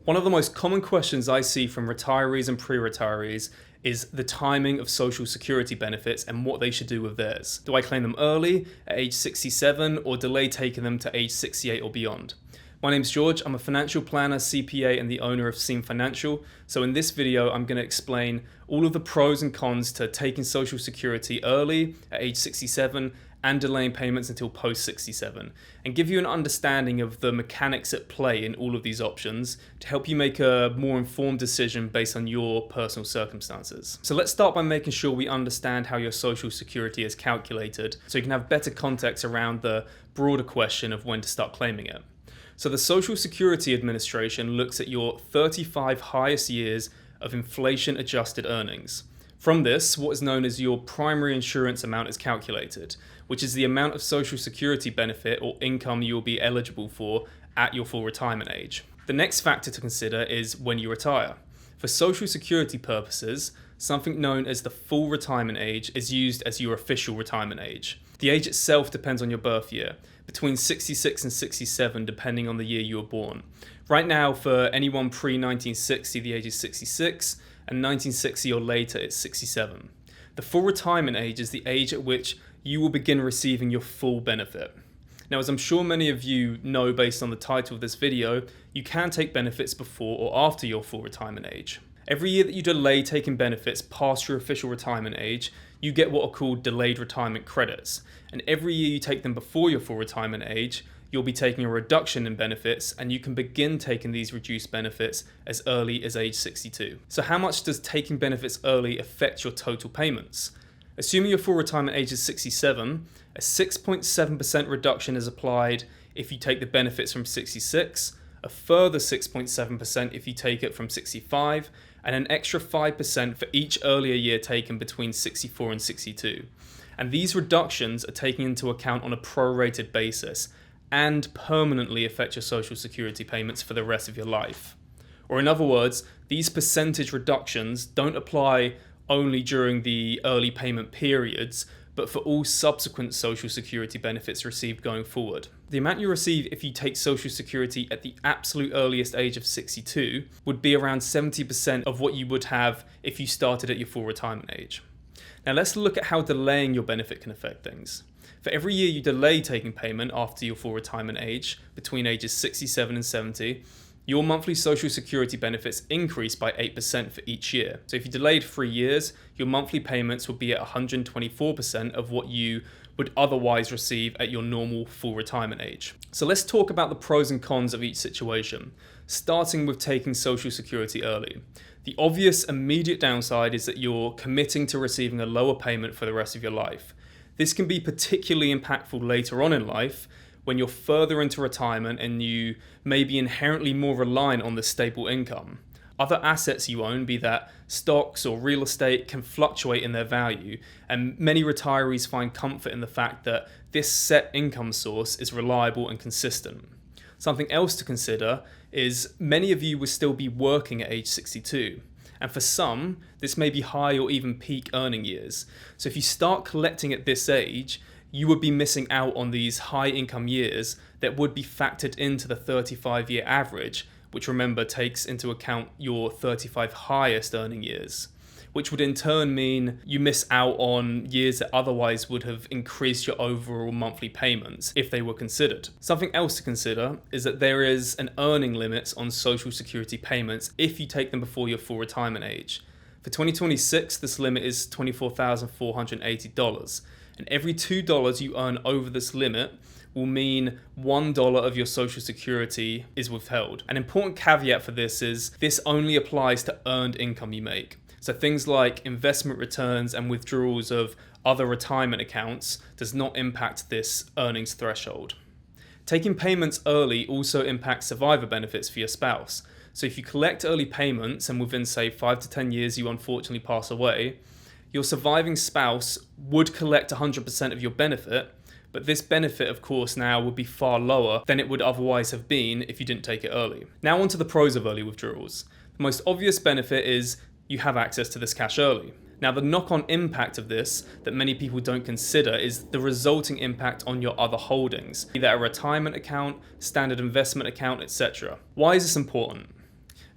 One of the most common questions I see from retirees and pre-retirees is the timing of Social Security benefits and what they should do with theirs. Do I claim them early at age 67 or delay taking them to age 68 or beyond? My name's George, I'm a financial planner, CPA, and the owner of Seam Financial. So in this video, I'm going to explain all of the pros and cons to taking Social Security early at age 67 and delaying payments until post 67, and give you an understanding of the mechanics at play in all of these options to help you make a more informed decision based on your personal circumstances. So let's start by making sure we understand how your Social Security is calculated so you can have better context around the broader question of when to start claiming it. So the Social Security Administration looks at your 35 highest years of inflation-adjusted earnings. From this, what is known as your primary insurance amount is calculated, which is the amount of Social Security benefit or income you will be eligible for at your full retirement age. The next factor to consider is when you retire. For Social Security purposes, something known as the full retirement age is used as your official retirement age. The age itself depends on your birth year, between 66 and 67 depending on the year you were born. Right now, for anyone pre-1960, the age is 66, and 1960 or later, it's 67. The full retirement age is the age at which you will begin receiving your full benefit. Now, as I'm sure many of you know based on the title of this video, you can take benefits before or after your full retirement age. Every year that you delay taking benefits past your official retirement age, you get what are called delayed retirement credits. And every year you take them before your full retirement age, you'll be taking a reduction in benefits, and you can begin taking these reduced benefits as early as age 62. So how much does taking benefits early affect your total payments? Assuming your full retirement age is 67, a 6.7% reduction is applied if you take the benefits from 66, a further 6.7% if you take it from 65, and an extra 5% for each earlier year taken between 64 and 62. And these reductions are taken into account on a prorated basis and permanently affect your Social Security payments for the rest of your life. Or in other words, these percentage reductions don't apply only during the early payment periods, but for all subsequent Social Security benefits received going forward. The amount you receive if you take Social Security at the absolute earliest age of 62 would be around 70% of what you would have if you started at your full retirement age. Now let's look at how delaying your benefit can affect things. For every year you delay taking payment after your full retirement age, between ages 67 and 70, your monthly Social Security benefits increase by 8% for each year. So if you delayed 3 years, your monthly payments would be at 124% of what you would otherwise receive at your normal full retirement age. So let's talk about the pros and cons of each situation, starting with taking Social Security early. The obvious immediate downside is that you're committing to receiving a lower payment for the rest of your life. This can be particularly impactful later on in life when you're further into retirement and you may be inherently more reliant on this stable income. Other assets you own, be that stocks or real estate, can fluctuate in their value, and many retirees find comfort in the fact that this set income source is reliable and consistent. Something else to consider is many of you will still be working at age 62. And for some, this may be high or even peak earning years. So if you start collecting at this age, you would be missing out on these high income years that would be factored into the 35-year average, which remember takes into account your 35 highest earning years, which would in turn mean you miss out on years that otherwise would have increased your overall monthly payments if they were considered. Something else to consider is that there is an earning limit on Social Security payments if you take them before your full retirement age. For 2026, this limit is $24,480, and every $2 you earn over this limit will mean $1 of your Social Security is withheld. An important caveat for this is this only applies to earned income you make. So things like investment returns and withdrawals of other retirement accounts does not impact this earnings threshold. Taking payments early also impacts survivor benefits for your spouse. So if you collect early payments and within say 5 to 10 years you unfortunately pass away, your surviving spouse would collect 100% of your benefit, but this benefit of course now would be far lower than it would otherwise have been if you didn't take it early. Now onto the pros of early withdrawals. The most obvious benefit is you have access to this cash early. Now, the knock-on impact of this that many people don't consider is the resulting impact on your other holdings, be that a retirement account, standard investment account, etc. Why is this important?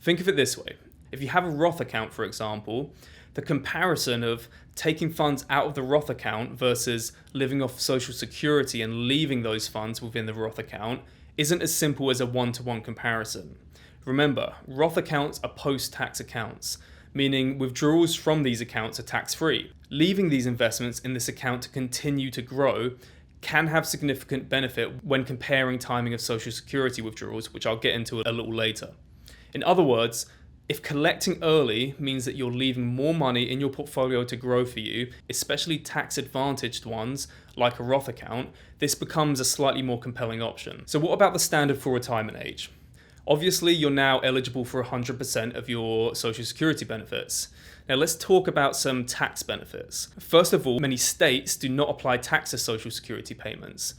Think of it this way. If you have a Roth account, for example, the comparison of taking funds out of the Roth account versus living off Social Security and leaving those funds within the Roth account isn't as simple as a one-to-one comparison. Remember, Roth accounts are post-tax accounts, meaning withdrawals from these accounts are tax-free. Leaving these investments in this account to continue to grow can have significant benefit when comparing timing of Social Security withdrawals, which I'll get into a little later. In other words, if collecting early means that you're leaving more money in your portfolio to grow for you, especially tax-advantaged ones like a Roth account, this becomes a slightly more compelling option. So what about the standard for retirement age? Obviously, you're now eligible for 100% of your Social Security benefits. Now let's talk about some tax benefits. First of all, many states do not apply tax to Social Security payments.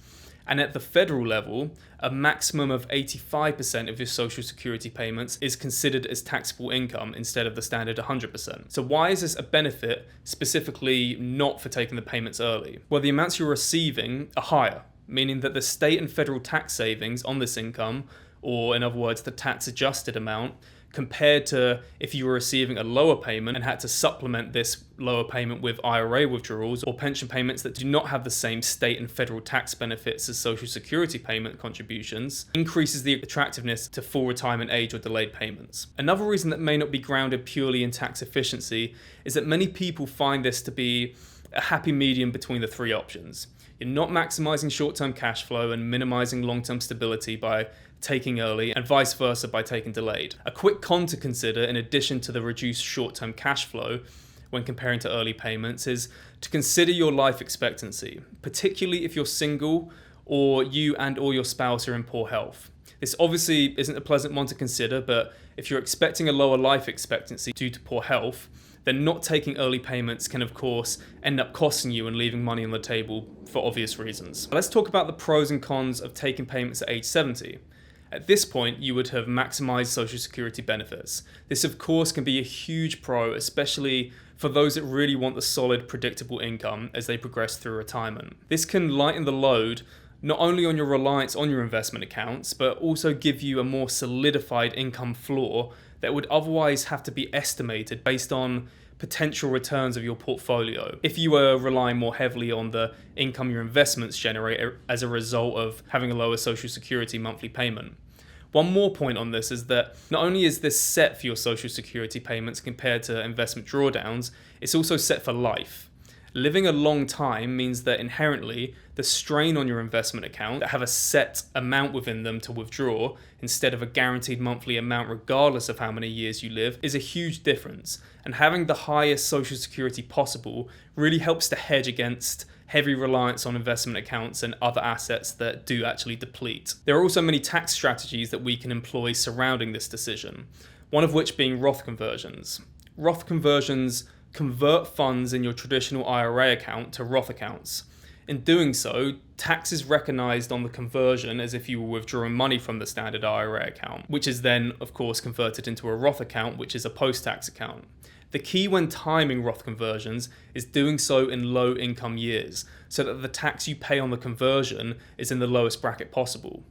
And at the federal level, a maximum of 85% of your Social Security payments is considered as taxable income instead of the standard 100%. So why is this a benefit, specifically not for taking the payments early? Well, the amounts you're receiving are higher, meaning that the state and federal tax savings on this income, or in other words, the tax-adjusted amount, compared to if you were receiving a lower payment and had to supplement this lower payment with IRA withdrawals or pension payments that do not have the same state and federal tax benefits as Social Security payment contributions, increases the attractiveness to full retirement age or delayed payments. Another reason that may not be grounded purely in tax efficiency is that many people find this to be a happy medium between the three options. You're not maximizing short-term cash flow and minimizing long-term stability by taking early, and vice versa by taking delayed. A quick con to consider, in addition to the reduced short-term cash flow when comparing to early payments, is to consider your life expectancy, particularly if you're single or you and or your spouse are in poor health. This obviously isn't a pleasant one to consider, but if you're expecting a lower life expectancy due to poor health, then not taking early payments can of course end up costing you and leaving money on the table for obvious reasons. Let's talk about the pros and cons of taking payments at age 70. At this point, you would have maximized Social Security benefits. This, of course, can be a huge pro, especially for those that really want the solid, predictable income as they progress through retirement. This can lighten the load not only on your reliance on your investment accounts, but also give you a more solidified income floor that would otherwise have to be estimated based on potential returns of your portfolio if you were relying more heavily on the income your investments generate as a result of having a lower Social Security monthly payment. One more point on this is that not only is this set for your Social Security payments compared to investment drawdowns, it's also set for life. Living a long time means that inherently the strain on your investment account that have a set amount within them to withdraw instead of a guaranteed monthly amount regardless of how many years you live is a huge difference. And having the highest Social Security possible really helps to hedge against heavy reliance on investment accounts and other assets that do actually deplete. There are also many tax strategies that we can employ surrounding this decision, one of which being Roth conversions. Roth conversions convert funds in your traditional IRA account to Roth accounts. In doing so, tax is recognized on the conversion as if you were withdrawing money from the standard IRA account, which is then, of course, converted into a Roth account, which is a post-tax account. The key when timing Roth conversions is doing so in low income years, so that the tax you pay on the conversion is in the lowest bracket possible.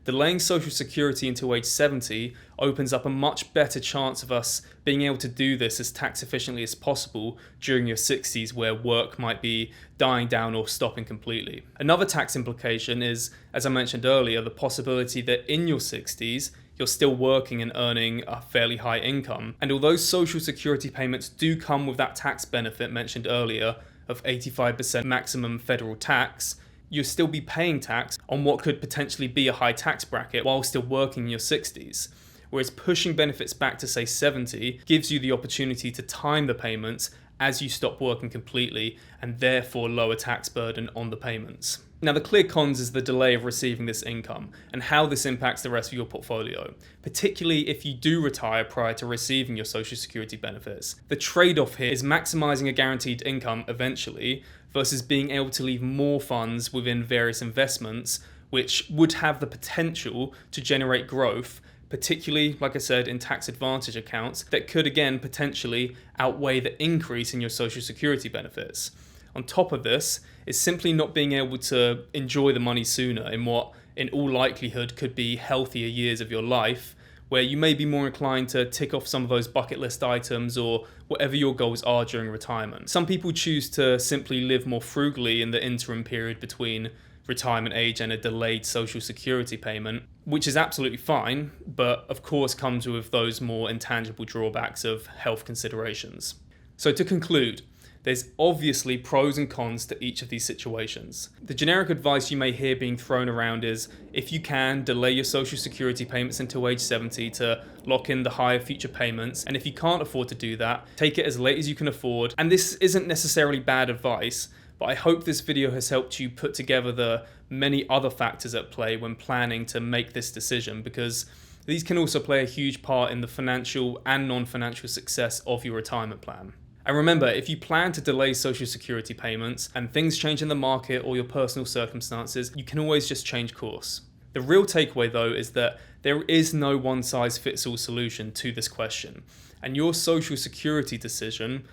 Delaying Social Security until age 70 opens up a much better chance of us being able to do this as tax efficiently as possible during your 60s, where work might be dying down or stopping completely. Another tax implication is, as I mentioned earlier, the possibility that in your 60s, you're still working and earning a fairly high income. And although Social Security payments do come with that tax benefit mentioned earlier of 85% maximum federal tax, you'll still be paying tax on what could potentially be a high tax bracket while still working in your 60s. Whereas pushing benefits back to say 70 gives you the opportunity to time the payments as you stop working completely and therefore lower tax burden on the payments. Now the clear cons is the delay of receiving this income and how this impacts the rest of your portfolio, particularly if you do retire prior to receiving your Social Security benefits. The trade-off here is maximizing a guaranteed income eventually versus being able to leave more funds within various investments which would have the potential to generate growth, particularly, like I said, in tax advantage accounts that could again potentially outweigh the increase in your Social Security benefits. On top of this is simply not being able to enjoy the money sooner in what in all likelihood could be healthier years of your life where you may be more inclined to tick off some of those bucket list items or whatever your goals are during retirement. Some people choose to simply live more frugally in the interim period between retirement age and a delayed social security payment, which is absolutely fine, but of course comes with those more intangible drawbacks of health considerations. So to conclude, there's obviously pros and cons to each of these situations. The generic advice you may hear being thrown around is, if you can, delay your social security payments until age 70 to lock in the higher future payments, and if you can't afford to do that, take it as late as you can afford. And this isn't necessarily bad advice, but I hope this video has helped you put together the many other factors at play when planning to make this decision, because these can also play a huge part in the financial and non-financial success of your retirement plan. And remember, if you plan to delay social security payments and things change in the market or your personal circumstances, you can always just change course. The real takeaway though is that there is no one-size-fits-all solution to this question, and your social security decision,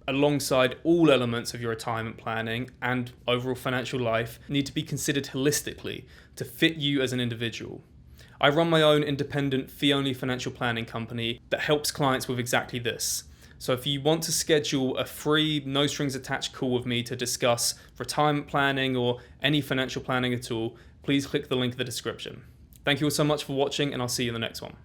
alongside all elements of your retirement planning and overall financial life, need to be considered holistically to fit you as an individual. I run my own independent fee-only financial planning company that helps clients with exactly this. So if you want to schedule a free, no strings attached call with me to discuss retirement planning or any financial planning at all, please click the link in the description. Thank you all so much for watching, and I'll see you in the next one.